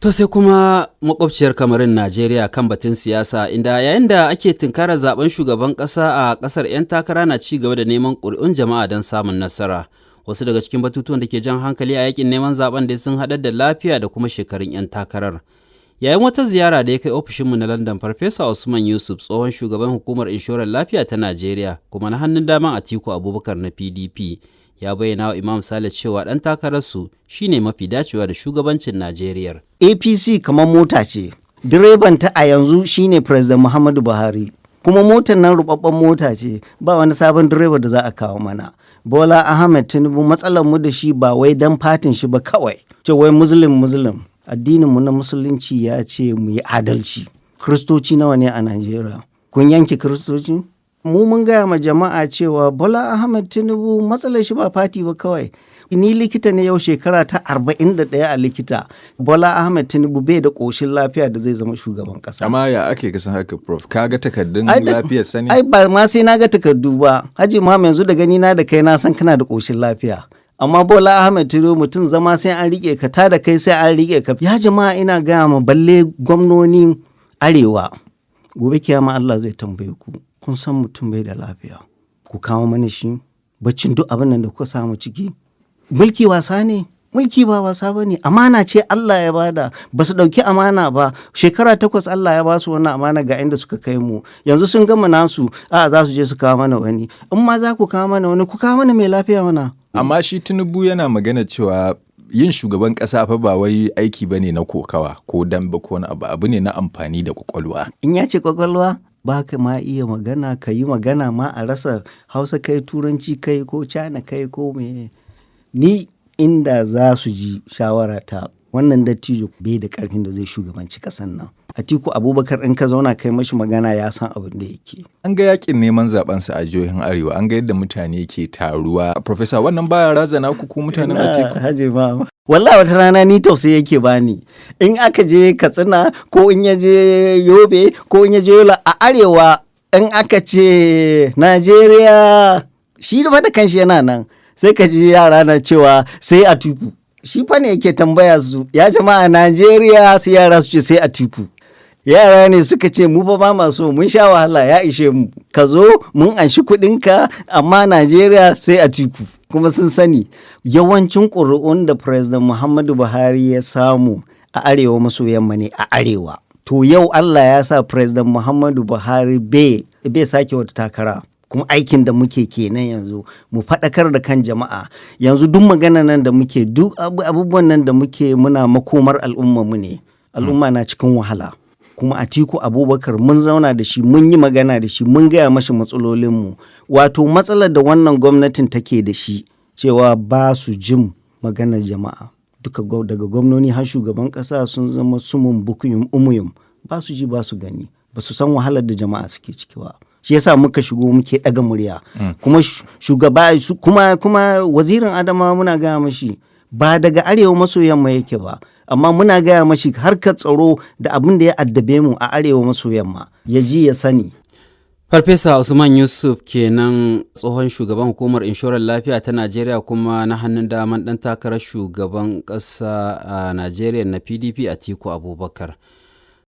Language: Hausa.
To sai kuma makwabciyar kamarin Najeriya kan batun siyasa inda yayin da ake tunkarar zaben shugaban ƙasa a ƙasar 'yan takara na ci gaba da neman ƙuri'un jama'a don samun nasara. Wasu daga cikin batutuwan da ke jan hankali a yakin neman zaben da sun haɗar da lafiya da kuma shekarun 'yan takarar. Yayin wata ziyara da ya kai ofishinmu na London, Farfesa Usman Yusuf, tsohon shugaban hukumar inshorar lafiya ta Najeriya kuma na hannun daman Atiku Abubakar na PDP, ya bayyana wa Imam Sale cewa ɗan takararsu shine mafi dacewa da shugabancin Najeriya. APC kamar mota ce, direban ta a yanzu shine President Muhammadu Buhari, kuma motar nan rubabban mota ce, ba wani sabon direba da za a kawo mana. Bola Ahmed Tinubu matsalar mu da shi ba wai dan fatin shi ba kawai, ce wai Muslim. Addinin mu na musulunci ya ce mu yi adalci. Kristoci nawa ne a Najeriya? Kun yanke Kristoci? Mu mun gaya ma jama'a cewa Bola Ahmed Tinubu matsalar shi ba fati ba kawai. Ni likita ne yau shekara ta 41 a likita. Bola Ahmed Tinubu bai da ƙoshin lafiya da zai zama shugaban ƙasa. Amma ya ake kasan haka, Prof? Ka ga takardun lafiyar sani? Ai ba ma sai na ga takardu ba. Haji ma yanzu da gani na da kai na san kana da ƙoshin lafiya. Amma Bola Ahmed Tinubu mutum zama sai an riƙe ka, ta da kai sai an riƙe ka. Ya jama'a ina gaya ma balle gwamnonin Arewa. Gobe kiyama Allah zai tambaye ku. Kun san mutum bai da lafiya. Ku kawo mana shi. Baccin duk abin nan da kuka samu ciki. Mulki wasa ne, mulki ba wasa ba ne, amana ce Allah ya bada, ba su ɗauki amana ba, shekara 8 Allah ya ba su wannan amana ga inda suka kai mu, yanzu sun gama nasu, za su je su kawo mana wani, in ma za ku kawo mana wani, ku kawo mana mai lafiya mana. Amma shi Tinubu yana magana cewa yin shugaban ƙasa fa ba wai aiki ba ne na kokawa ko dambe ko wani abu ne na amfani da kwakwalwa. In ya ce kwakwalwa, ba ka ma iya magana, ka yi magana ma a rasa Hausa kai, Turanci kai ko China kai ko me. Ni inda za su ji shawara ta wannan dattijo bai da karfin da zai shugabanci kasan nan. Atiku Abubakar in ka zauna kai mashi magana ya san abin da yake. An ga yakin neman zaben sa a jihohin Arewa, an ga yadda mutane ke taruwa. Professor, wannan baya razana ku mutanen Atiku? Haje ma. Wallahi wata rana ni tausayi yake bani. In aka je Katsina ko in ya je Yobe ko in ya je Yola a Arewa, in aka ce Najeriya, shi da kanshi yana nan. Sai ka ji yara na cewa sai Atiku. Shi fa ne yake tambaya su, ya jama'a Najeriya, sai yara su ce sai Atiku. Yara ne suka ce mu ba ma so, mun sha wahala ya ishe mu. Ka zo mun anshi kuɗinka amma Najeriya sai Atiku. Kuma sun sani yawancin ƙuri'un da President Muhammadu Buhari ya samu a arewa maso yamma ne a arewa. To yau Allah ya sa President Muhammadu Buhari bai sake wata takara. Kuma aikin da muke kenan yanzu mu faɗakar da kan jama'a yanzu duk magana nan da muke duk abubuwan nan da muke muna makomar al'umma mu ne, al'umma na cikin wahala. Kuma Atiku Abubakar mun zauna da shi, mun yi magana da shi, mun gaya mashi matsalolinmu. Wato matsalar da wannan gwamnatin take da shi cewa ba su jin maganar jama'a, duka daga gwamnoni har shugaban ƙasa sun zama sumun bukuyum umuyum, ba su ji ba su gani, ba su san wahalar da jama'a suke ciki ba. Shi yasa muka shigo muke ɗaga murya. Kuma shugaba kuma wazirin Adamawa muna gaya mashi ba daga arewa maso yamma yake ba, amma muna gaya mashi harkar tsaro da abin da ya addabe mu a arewa maso yamma ya ji ya sani. Farfesa Usman Yusuf kenan, tsohon shugaban hukumar inshorar lafiya ta Najeriya kuma na hannun daman ɗan takarar shugaban ƙasa a Najeriya na PDP Atiku Abubakar.